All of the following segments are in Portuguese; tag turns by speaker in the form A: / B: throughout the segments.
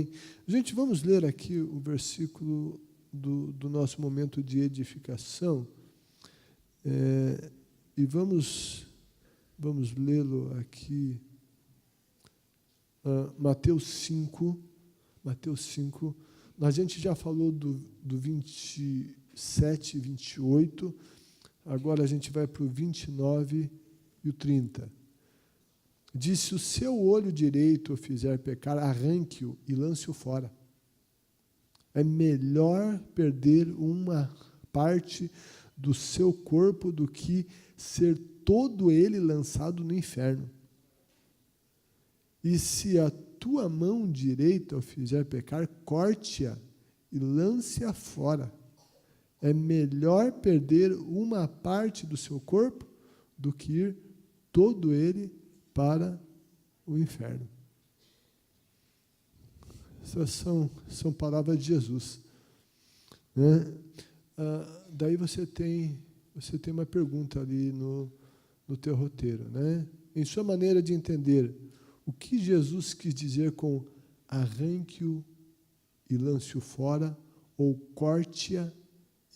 A: Amém. Gente, vamos ler aqui o versículo do nosso momento de edificação. E vamos lê-lo aqui. Mateus 5. Mateus 5. A gente já falou do 27 e 28. Agora a gente vai para o 29 e o 30. Diz: se o seu olho direito o fizer pecar, arranque-o e lance-o fora. É melhor perder uma parte do seu corpo do que ser todo ele lançado no inferno. E se a tua mão direita o fizer pecar, corte-a e lance-a fora. É melhor perder uma parte do seu corpo do que ir todo ele para o inferno. Essas são palavras de Jesus, né? Daí você tem uma pergunta ali no teu roteiro, né? Em sua maneira de entender, o que Jesus quis dizer com arranque-o e lance-o fora, ou corte-a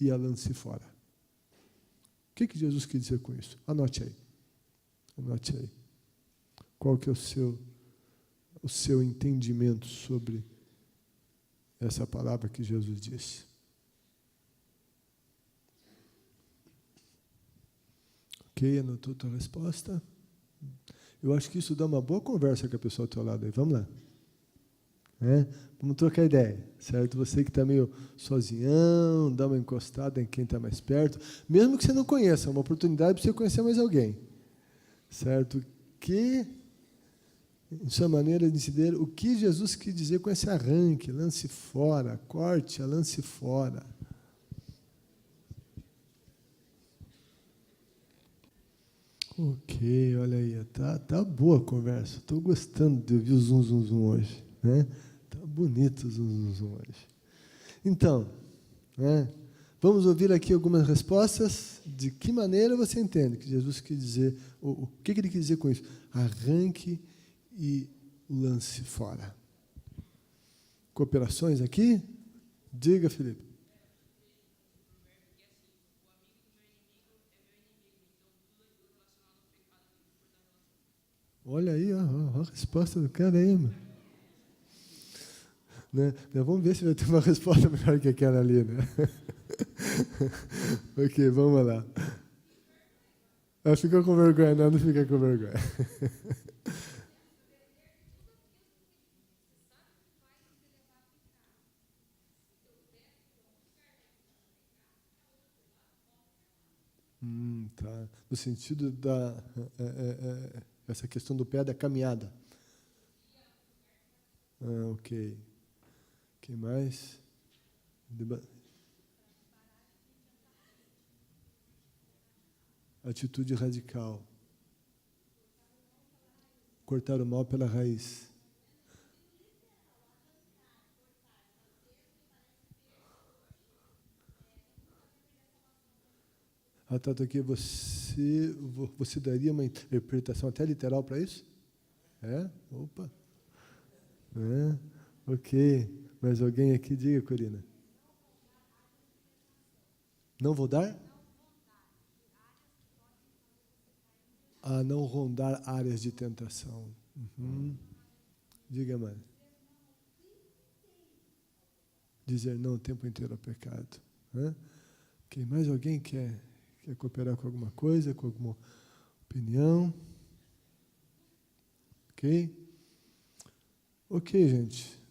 A: e a lance fora? O que Jesus quis dizer com isso? Anote aí. Anote aí. Qual que é o seu entendimento sobre essa palavra que Jesus disse? Ok, anotou a tua resposta? Eu acho que isso dá uma boa conversa com a pessoa ao teu lado aí. Vamos lá. Vamos trocar ideia, certo? Você que está meio sozinhão, dá uma encostada em quem está mais perto. Mesmo que você não conheça, é uma oportunidade para você conhecer mais alguém. Certo? Que, em sua maneira de entender, o que Jesus quis dizer com esse arranque, lance fora, corte, lance fora. Ok, olha aí, tá boa a conversa. Estou gostando de ouvir o zum, zum, zum hoje, né? Tá bonito o zum, zum, zum hoje. Então, né, vamos ouvir aqui algumas respostas. De que maneira você entende que Jesus quis dizer, o que ele quis dizer com isso? Arranque e lance fora. Cooperações aqui? Diga, Felipe. Olha aí, a resposta do cara aí, mano. Né? Vamos ver se vai ter uma resposta melhor que aquela ali, né? Ok, vamos lá. Ficou com vergonha, não fica com vergonha. Tá. No sentido da essa questão do pé da caminhada. Ok. O que mais? Atitude radical. Cortar o mal pela raiz. Tanto aqui, você daria uma interpretação até literal para isso? Opa. Ok. Mas alguém aqui diga, Corina. Não vou dar? Não rondar áreas de tentação. Diga, mãe. Dizer não o tempo inteiro ao pecado. Ok, mais alguém quer cooperar com alguma coisa, com alguma opinião? Ok? Ok, gente.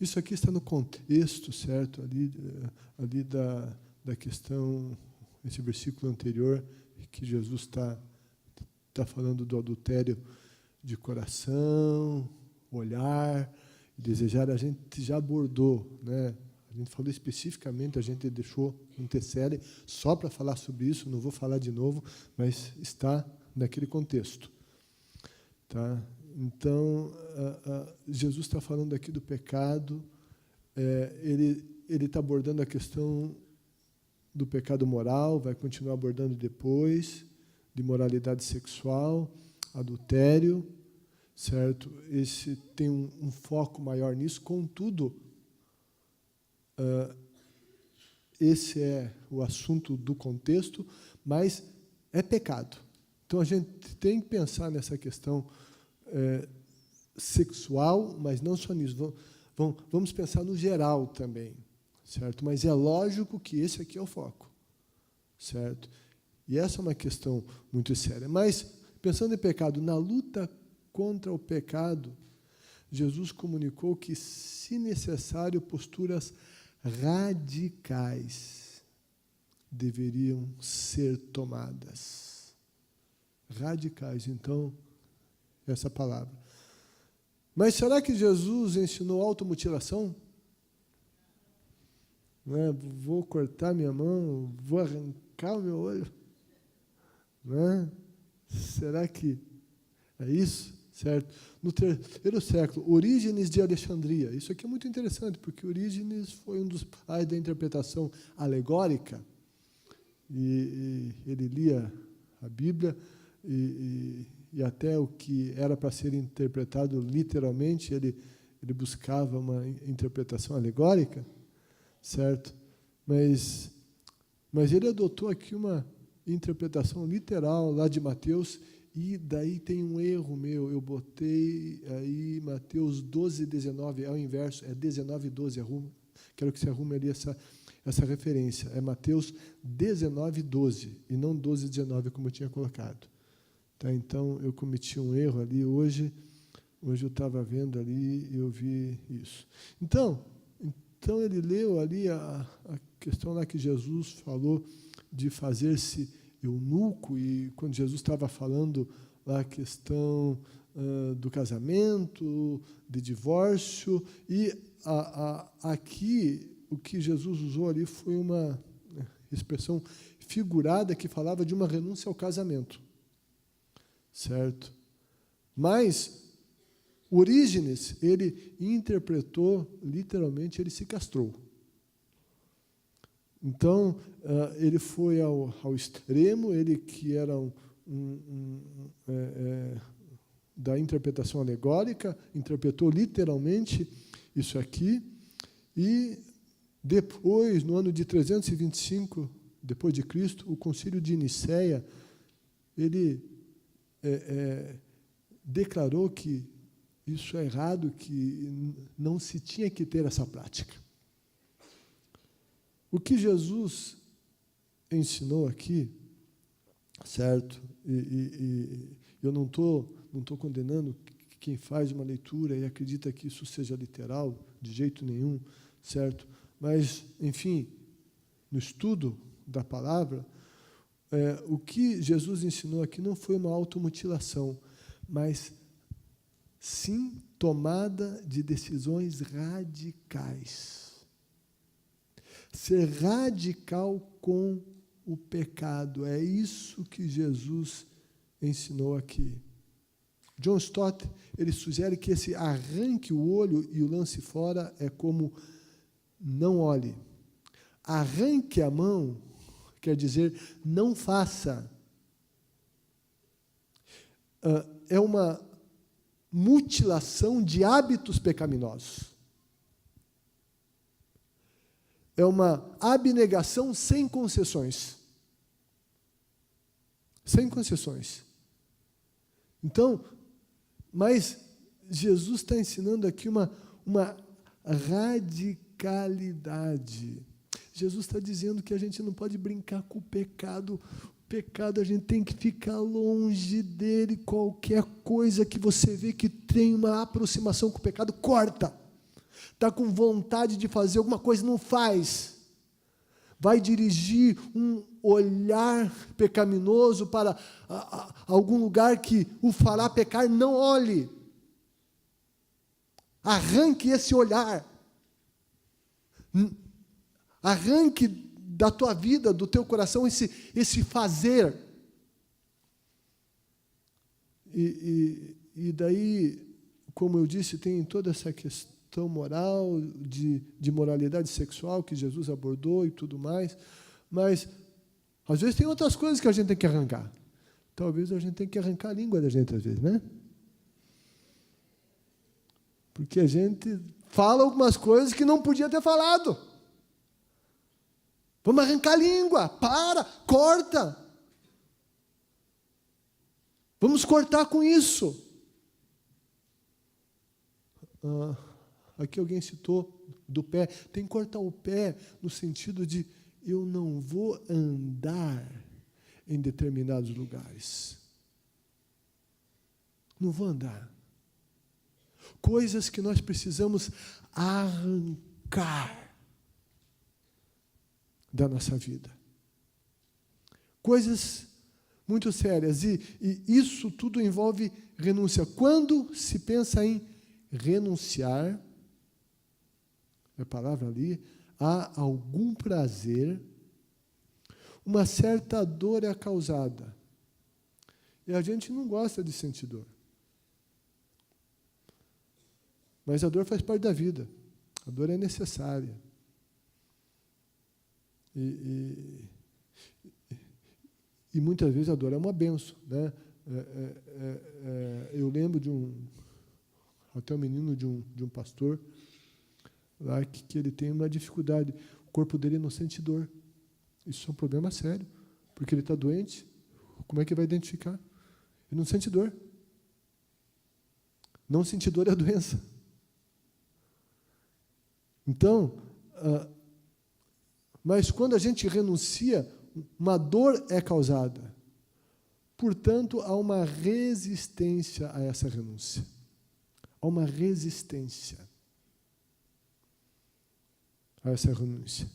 A: Isso aqui está no contexto, certo? Ali da questão, esse versículo anterior, que Jesus está falando do adultério de coração, olhar, desejar. A gente já abordou, né? A gente falou especificamente, a gente deixou um TCL só para falar sobre isso, não vou falar de novo, mas está naquele contexto. Tá? Então, Jesus está falando aqui do pecado, ele está abordando a questão do pecado moral, vai continuar abordando depois, de moralidade sexual, adultério, certo? Esse tem um foco maior nisso, contudo, esse é o assunto do contexto, mas é pecado. Então, a gente tem que pensar nessa questão sexual, mas não só nisso. Vamos pensar no geral também, certo? Mas é lógico que esse aqui é o foco, certo? E essa é uma questão muito séria. Mas, pensando em pecado, na luta contra o pecado, Jesus comunicou que, se necessário, posturas radicais deveriam ser tomadas. Radicais, então, essa palavra. Mas será que Jesus ensinou automutilação? Não é? Vou cortar minha mão, vou arrancar o meu olho? Não é? Será que é isso? Certo? No terceiro século, Orígenes de Alexandria. Isso aqui é muito interessante, porque Orígenes foi um dos pais da interpretação alegórica. E ele lia a Bíblia e até o que era para ser interpretado literalmente, ele buscava uma interpretação alegórica, certo? Mas ele adotou aqui uma interpretação literal lá de Mateus, e daí tem um erro meu, eu botei aí Mateus 12, 19, é o inverso, é 19, 12, quero que você arrume ali essa referência, é Mateus 19, 12, e não 12, 19, como eu tinha colocado. Tá, então, eu cometi um erro ali hoje eu estava vendo ali e eu vi isso. Então ele leu ali a questão lá que Jesus falou de fazer-se eunuco, e quando Jesus estava falando lá a questão do casamento, de divórcio, e aqui o que Jesus usou ali foi uma expressão figurada que falava de uma renúncia ao casamento, certo? Mas Orígenes, ele interpretou literalmente, ele se castrou. Então, ele foi ao extremo, ele que era da interpretação alegórica, interpretou literalmente isso aqui, e depois, no ano de 325, depois de Cristo, o Concílio de Nicéia, ele declarou que isso é errado, que não se tinha que ter essa prática. O que Jesus ensinou aqui, certo? E eu não estou condenando quem faz uma leitura e acredita que isso seja literal, de jeito nenhum, certo? Mas, enfim, no estudo da palavra, o que Jesus ensinou aqui não foi uma automutilação, mas sim tomada de decisões radicais. Ser radical com o pecado, é isso que Jesus ensinou aqui. John Stott, ele sugere que esse arranque o olho e o lance fora é como não olhe. Arranque a mão quer dizer não faça. É uma mutilação de hábitos pecaminosos. É uma abnegação sem concessões. Sem concessões. Então, mas Jesus está ensinando aqui uma radicalidade. Jesus está dizendo que a gente não pode brincar com o pecado. O pecado, a gente tem que ficar longe dele. Qualquer coisa que você vê que tem uma aproximação com o pecado, corta. Está com vontade de fazer alguma coisa, não faz. Vai dirigir um olhar pecaminoso para algum lugar que o fará pecar, não olhe. Arranque esse olhar. Arranque da tua vida, do teu coração, esse fazer. E daí, como eu disse, tem toda essa questão moral, de moralidade sexual, que Jesus abordou e tudo mais, mas, às vezes, tem outras coisas que a gente tem que arrancar. talvez a gente tenha que arrancar a língua da gente às vezes, né? Porque a gente fala algumas coisas que não podia ter falado. Vamos arrancar a língua, corta. Vamos cortar com isso. Aqui alguém citou do pé. Tem que cortar o pé no sentido de eu não vou andar em determinados lugares. Não vou andar. Coisas que nós precisamos arrancar da nossa vida. Coisas muito sérias. E isso tudo envolve renúncia. Quando se pensa em renunciar, a palavra ali, a algum prazer, uma certa dor é causada. E a gente não gosta de sentir dor. Mas a dor faz parte da vida. A dor é necessária. E muitas vezes a dor é uma bênção, né? Eu lembro de até um menino de um pastor lá que ele tem uma dificuldade. O corpo dele não sente dor. Isso é um problema sério, porque ele está doente. Como é que vai identificar? Ele não sente dor. Não sentir dor é a doença. Então, mas quando a gente renuncia, uma dor é causada. Portanto, há uma resistência a essa renúncia. Há uma resistência a essa renúncia.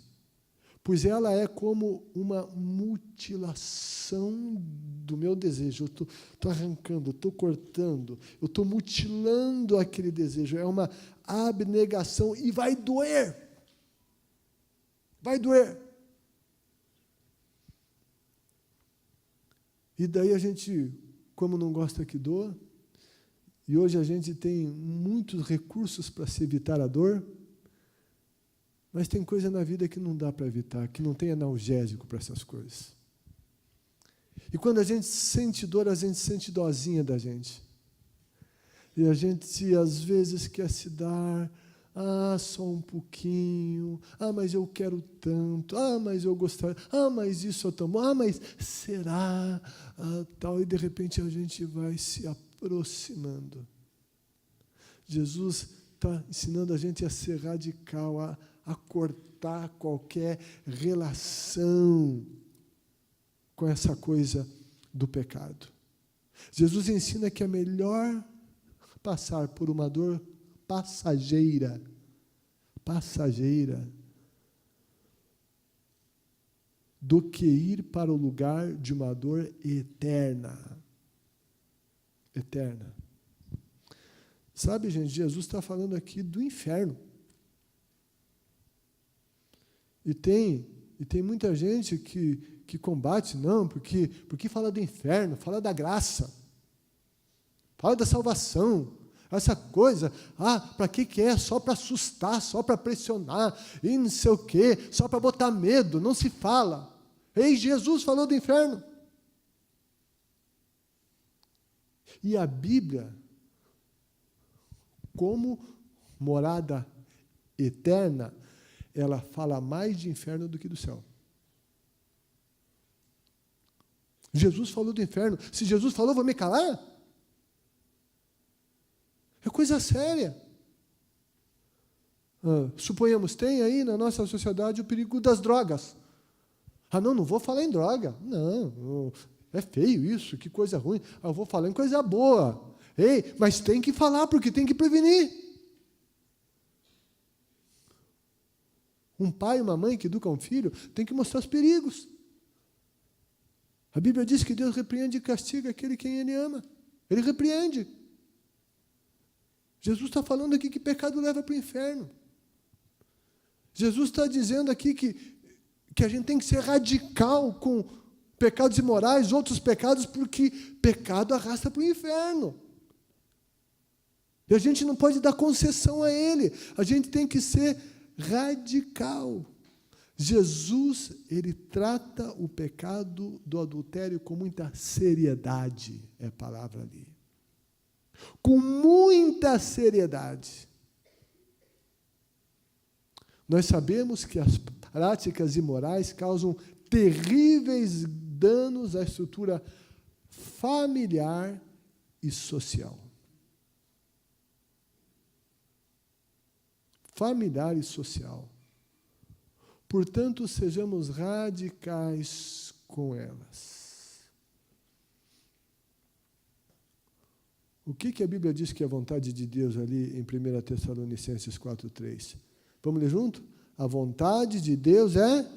A: Pois ela é como uma mutilação do meu desejo. Eu estou arrancando, estou cortando, eu estou mutilando aquele desejo. É uma abnegação e vai doer. Vai doer. E daí a gente, como não gosta que doa, e hoje a gente tem muitos recursos para se evitar a dor, mas tem coisa na vida que não dá para evitar, que não tem analgésico para essas coisas. E quando a gente sente dor, a gente sente dozinha da gente. E a gente, às vezes, quer se dar, só um pouquinho, mas eu quero tanto, mas eu gostaria, mas isso é tão bom, mas será, tal, e de repente a gente vai se aproximando. Jesus está ensinando a gente a ser radical, a cortar qualquer relação com essa coisa do pecado. Jesus ensina que é melhor passar por uma dor passageira, do que ir para o lugar de uma dor eterna. Eterna. Sabe, gente, Jesus está falando aqui do inferno. E tem muita gente que combate, não, porque fala do inferno, fala da graça, fala da salvação, essa coisa, para que é? Só para assustar, só para pressionar, e não sei o quê, só para botar medo, não se fala. Ei, Jesus falou do inferno. E a Bíblia, como morada eterna, ela fala mais de inferno do que do céu. Jesus falou do inferno. Se Jesus falou, vou me calar? É coisa séria. Suponhamos, tem aí na nossa sociedade o perigo das drogas. Não vou falar em droga. Não, é feio isso, que coisa ruim. Eu vou falar em coisa boa. Ei, mas tem que falar, porque tem que prevenir. Um pai e uma mãe que educam um filho tem que mostrar os perigos. A Bíblia diz que Deus repreende e castiga aquele quem Ele ama. Ele repreende. Jesus está falando aqui que pecado leva para o inferno. Jesus está dizendo aqui que a gente tem que ser radical com pecados imorais, outros pecados, porque pecado arrasta para o inferno. E a gente não pode dar concessão a ele. A gente tem que ser radical. Jesus, ele trata o pecado do adultério com muita seriedade, é a palavra ali. Com muita seriedade. Nós sabemos que as práticas imorais causam terríveis danos à estrutura familiar e social. Familiar e social. Portanto, sejamos radicais com elas. O que a Bíblia diz que é a vontade de Deus ali em 1 Tessalonicenses 4:3? Vamos ler junto? A vontade de Deus é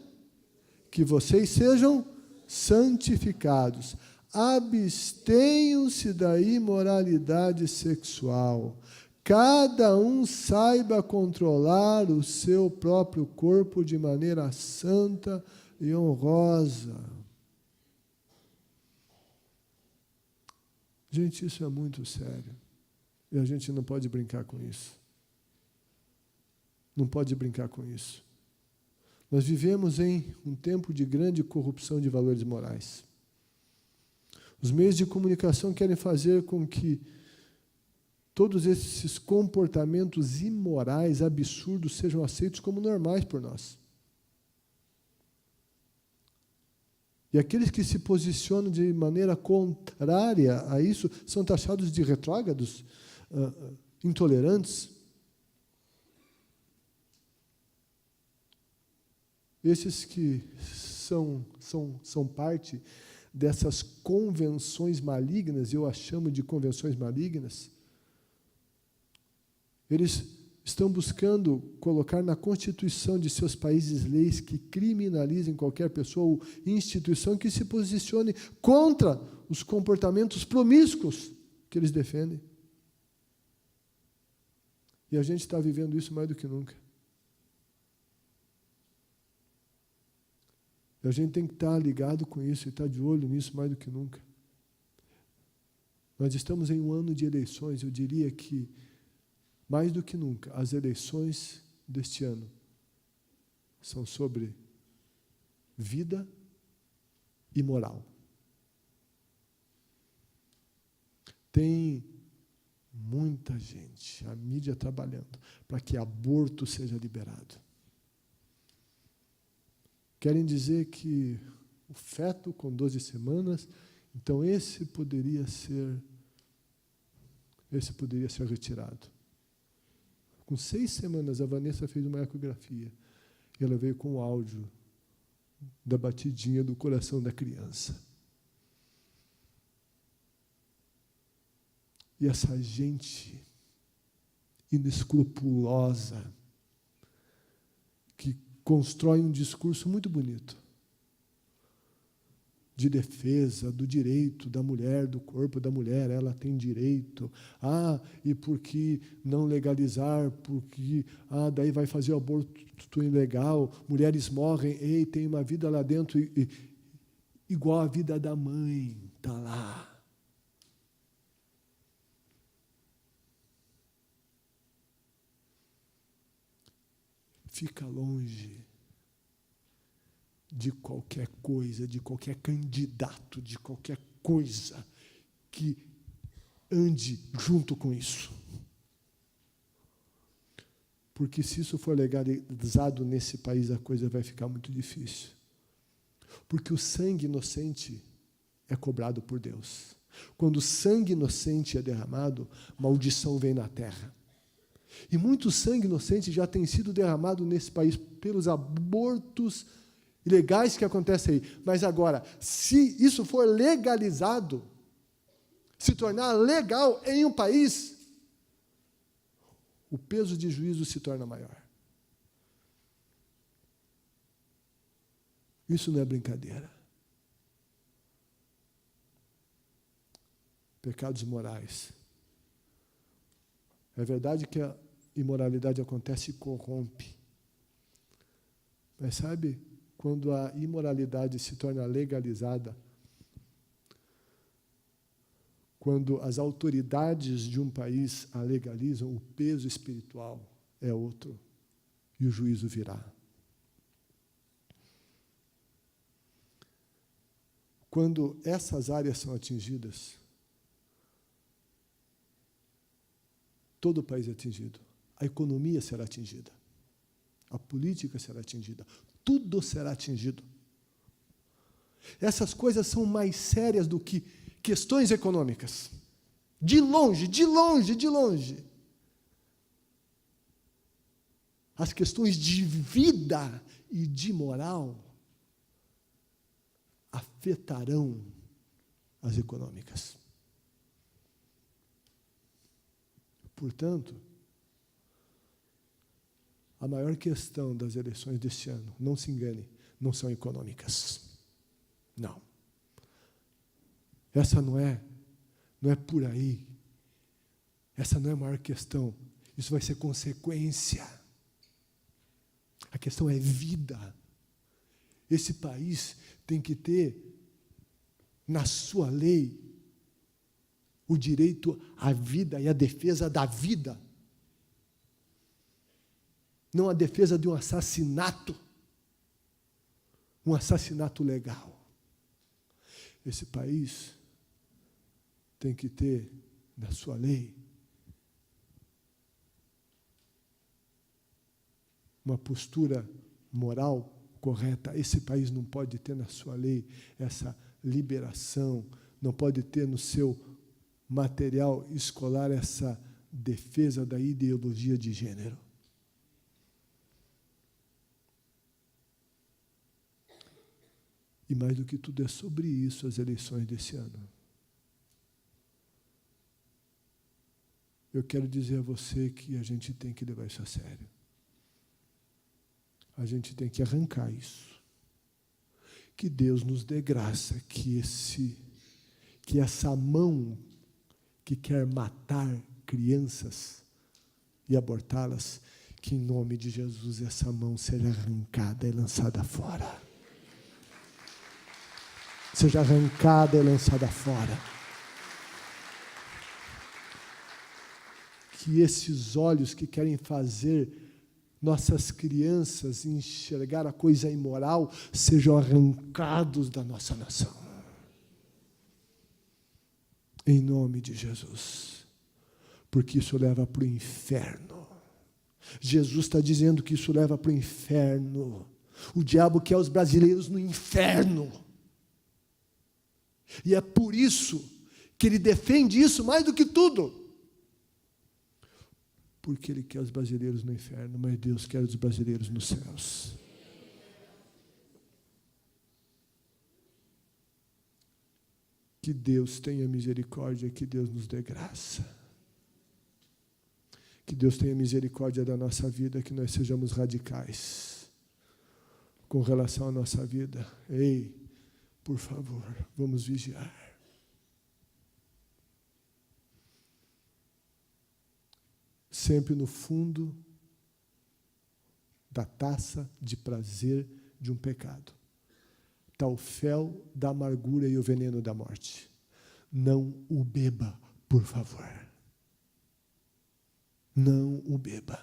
A: que vocês sejam santificados. Abstenham-se da imoralidade sexual. Cada um saiba controlar o seu próprio corpo de maneira santa e honrosa. Gente, isso é muito sério. E a gente não pode brincar com isso. Não pode brincar com isso. Nós vivemos em um tempo de grande corrupção de valores morais. Os meios de comunicação querem fazer com que todos esses comportamentos imorais, absurdos, sejam aceitos como normais por nós. E aqueles que se posicionam de maneira contrária a isso são taxados de retrógrados, intolerantes. Esses que são parte dessas convenções malignas, eu as chamo de convenções malignas, eles estão buscando colocar na Constituição de seus países leis que criminalizem qualquer pessoa ou instituição que se posicione contra os comportamentos promíscuos que eles defendem. E a gente está vivendo isso mais do que nunca. E a gente tem que estar ligado com isso e estar de olho nisso mais do que nunca. Nós estamos em um ano de eleições, eu diria que mais do que nunca, as eleições deste ano são sobre vida e moral. Tem muita gente, a mídia trabalhando, para que aborto seja liberado. Querem dizer que o feto com 12 semanas, então esse poderia ser retirado. Com 6 semanas, a Vanessa fez uma ecografia. E ela veio com o áudio da batidinha do coração da criança. E essa gente inescrupulosa, que constrói um discurso muito bonito, de defesa do direito da mulher, do corpo da mulher, ela tem direito. E por que não legalizar? Porque daí vai fazer o aborto ilegal, mulheres morrem, tem uma vida lá dentro igual a vida da mãe, está lá. Fica longe de qualquer coisa, de qualquer candidato, de qualquer coisa que ande junto com isso. Porque se isso for legalizado nesse país, a coisa vai ficar muito difícil. Porque o sangue inocente é cobrado por Deus. Quando o sangue inocente é derramado, maldição vem na terra. E muito sangue inocente já tem sido derramado nesse país pelos abortos ilegais que acontecem aí. Mas agora, se isso for legalizado, se tornar legal em um país, o peso de juízo se torna maior. Isso não é brincadeira. Pecados morais. É verdade que a imoralidade acontece e corrompe. Mas sabe, quando a imoralidade se torna legalizada, quando as autoridades de um país a legalizam, o peso espiritual é outro e o juízo virá. quando essas áreas são atingidas, todo o país é atingido. A economia será atingida. A política será atingida. Tudo será atingido. Essas coisas são mais sérias do que questões econômicas. De longe, de longe, de longe. As questões de vida e de moral afetarão as econômicas. Portanto, a maior questão das eleições deste ano, não se engane, não são econômicas. Não. Essa não é por aí. Essa não é a maior questão. Isso vai ser consequência. A questão é vida. Esse país tem que ter, na sua lei, o direito à vida e a defesa da vida. Não a defesa de um assassinato legal. Esse país tem que ter, na sua lei, uma postura moral correta. Esse país não pode ter na sua lei essa liberação, não pode ter no seu material escolar essa defesa da ideologia de gênero. E mais do que tudo é sobre isso as eleições desse ano. Eu quero dizer a você que a gente tem que levar isso a sério. A gente tem que arrancar isso. Que Deus nos dê graça, que essa mão que quer matar crianças e abortá-las, que em nome de Jesus essa mão seja arrancada e lançada fora. Seja arrancada e lançada fora. Que esses olhos que querem fazer nossas crianças enxergar a coisa imoral sejam arrancados da nossa nação. Em nome de Jesus. Porque isso leva para o inferno. Jesus está dizendo que isso leva para o inferno. O diabo quer os brasileiros no inferno. E é por isso que ele defende isso mais do que tudo. Porque ele quer os brasileiros no inferno, mas Deus quer os brasileiros nos céus. Que Deus tenha misericórdia, que Deus nos dê graça. Que Deus tenha misericórdia da nossa vida, que nós sejamos radicais com relação à nossa vida. Ei, por favor, vamos vigiar. Sempre no fundo da taça de prazer de um pecado está o fel da amargura e o veneno da morte. Não o beba, por favor. Não o beba.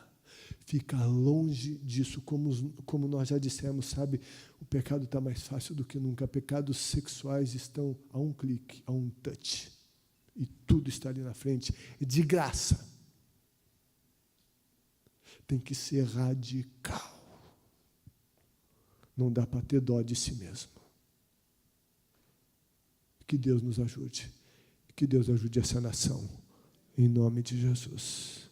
A: Fica longe disso, como nós já dissemos, sabe? O pecado está mais fácil do que nunca. Pecados sexuais estão a um clique, a um touch. E tudo está ali na frente. De graça. Tem que ser radical. Não dá para ter dó de si mesmo. Que Deus nos ajude. Que Deus ajude essa nação. Em nome de Jesus.